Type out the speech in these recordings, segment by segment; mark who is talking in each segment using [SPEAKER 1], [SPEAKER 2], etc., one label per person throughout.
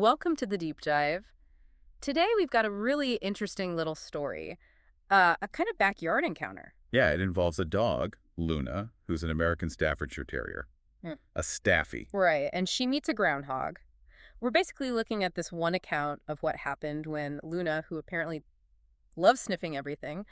[SPEAKER 1] welcome to the deep dive. Today we've got a really interesting little story, a kind of backyard encounter.
[SPEAKER 2] Yeah, it involves a dog, Luna, who's an American Staffordshire Terrier.
[SPEAKER 1] Hmm.
[SPEAKER 2] A Staffy.
[SPEAKER 1] Right, and she meets a groundhog. We're basically looking at this one account of what happened when Luna, who apparently loves sniffing everything,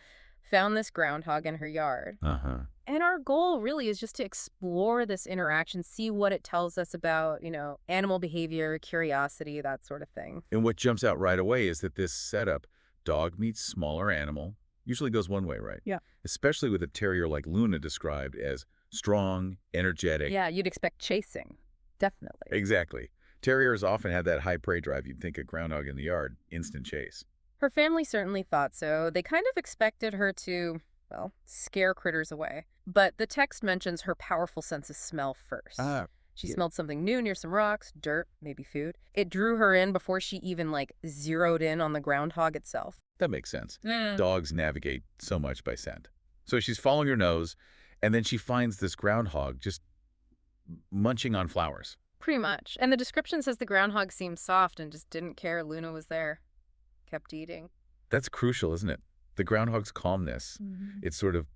[SPEAKER 1] found this groundhog in her yard.
[SPEAKER 2] Uh-huh.
[SPEAKER 1] And our goal really is just to explore this interaction, see what it tells us about, animal behavior, curiosity, that sort of thing.
[SPEAKER 2] And what jumps out right away is that this setup, dog meets smaller animal, usually goes one way, right?
[SPEAKER 1] Yeah.
[SPEAKER 2] Especially with a terrier like Luna described as strong, energetic.
[SPEAKER 1] Yeah, you'd expect chasing. Definitely.
[SPEAKER 2] Exactly. Terriers often have that high prey drive. You'd think a groundhog in the yard, instant chase.
[SPEAKER 1] Her family certainly thought so. They kind of expected her to, well, scare critters away. But the text mentions her powerful sense of smell first. She
[SPEAKER 2] Yeah.
[SPEAKER 1] smelled something new near some rocks, dirt, maybe food. It drew her in before she even, zeroed in on the groundhog itself.
[SPEAKER 2] That makes sense.
[SPEAKER 1] Mm.
[SPEAKER 2] Dogs navigate so much by scent. So she's following her nose, and then she finds this groundhog just munching on flowers.
[SPEAKER 1] Pretty much. And the description says the groundhog seemed soft and just didn't care Luna was there. Kept eating.
[SPEAKER 2] That's crucial, isn't it? The groundhog's calmness. It sort of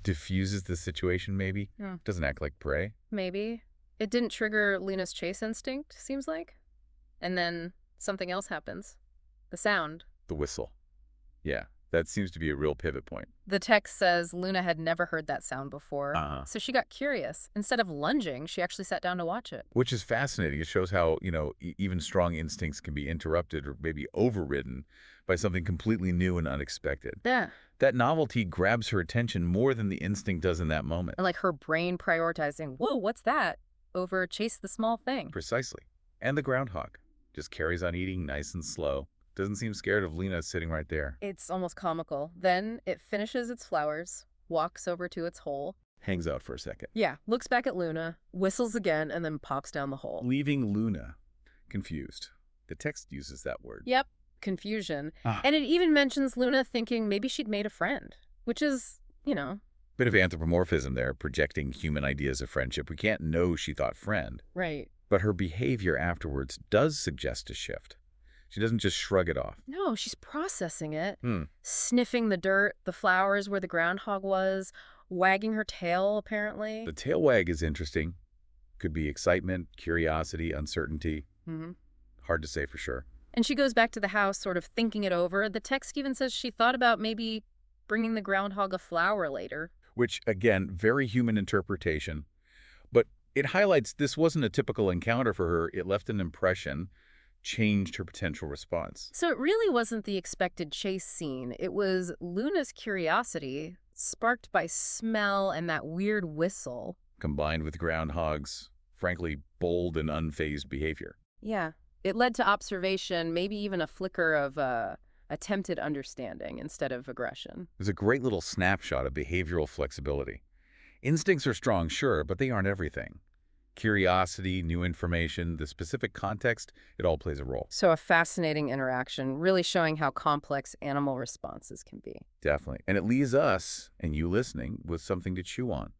[SPEAKER 2] diffuses the situation, maybe.
[SPEAKER 1] Yeah.
[SPEAKER 2] Doesn't act like prey.
[SPEAKER 1] Maybe. It didn't trigger Luna's chase instinct, seems like. And then something else happens. The sound.
[SPEAKER 2] The whistle. Yeah, that seems to be a real pivot point.
[SPEAKER 1] The text says Luna had never heard that sound before,
[SPEAKER 2] Uh-huh.
[SPEAKER 1] so she got curious. Instead of lunging, she actually sat down to watch it.
[SPEAKER 2] Which is fascinating. It shows how, even strong instincts can be interrupted or maybe overridden by something completely new and unexpected.
[SPEAKER 1] Yeah.
[SPEAKER 2] That novelty grabs her attention more than the instinct does in that moment.
[SPEAKER 1] And her brain prioritizing, whoa, what's that? Over chase the small thing.
[SPEAKER 2] Precisely. And the groundhog just carries on eating nice and slow. Doesn't seem scared of Lena sitting right there.
[SPEAKER 1] It's almost comical. Then it finishes its flowers, walks over to its hole.
[SPEAKER 2] Hangs out for a second.
[SPEAKER 1] Yeah, looks back at Luna, whistles again, and then pops down the hole.
[SPEAKER 2] Leaving Luna confused. The text uses that word.
[SPEAKER 1] Yep, confusion.
[SPEAKER 2] Ah.
[SPEAKER 1] And it even mentions Luna thinking maybe she'd made a friend, which is,
[SPEAKER 2] Bit of anthropomorphism there, projecting human ideas of friendship. We can't know she thought friend,
[SPEAKER 1] right.
[SPEAKER 2] but her behavior afterwards does suggest a shift. She doesn't just shrug it off.
[SPEAKER 1] No, she's processing it,
[SPEAKER 2] Hmm.
[SPEAKER 1] sniffing the dirt, the flowers where the groundhog was, wagging her tail, apparently.
[SPEAKER 2] The tail wag is interesting. Could be excitement, curiosity, uncertainty.
[SPEAKER 1] Mhm.
[SPEAKER 2] Hard to say for sure.
[SPEAKER 1] And she goes back to the house sort of thinking it over. The text even says she thought about maybe bringing the groundhog a flower later.
[SPEAKER 2] Which, again, very human interpretation. But it highlights this wasn't a typical encounter for her. It left an impression, changed her potential response.
[SPEAKER 1] So it really wasn't the expected chase scene. It was Luna's curiosity, sparked by smell and that weird whistle.
[SPEAKER 2] Combined with groundhog's, frankly, bold and unfazed behavior.
[SPEAKER 1] Yeah. It led to observation, maybe even a flicker of attempted understanding instead of aggression.
[SPEAKER 2] There's a great little snapshot of behavioral flexibility. Instincts are strong, sure, but they aren't everything. Curiosity, new information, the specific context, it all plays a role.
[SPEAKER 1] So a fascinating interaction, really showing how complex animal responses can be.
[SPEAKER 2] Definitely. And it leaves us, and you listening, with something to chew on.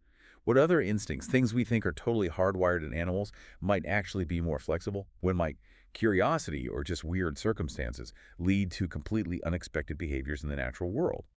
[SPEAKER 2] What other instincts, things we think are totally hardwired in animals, might actually be more flexible? When might curiosity or just weird circumstances lead to completely unexpected behaviors in the natural world?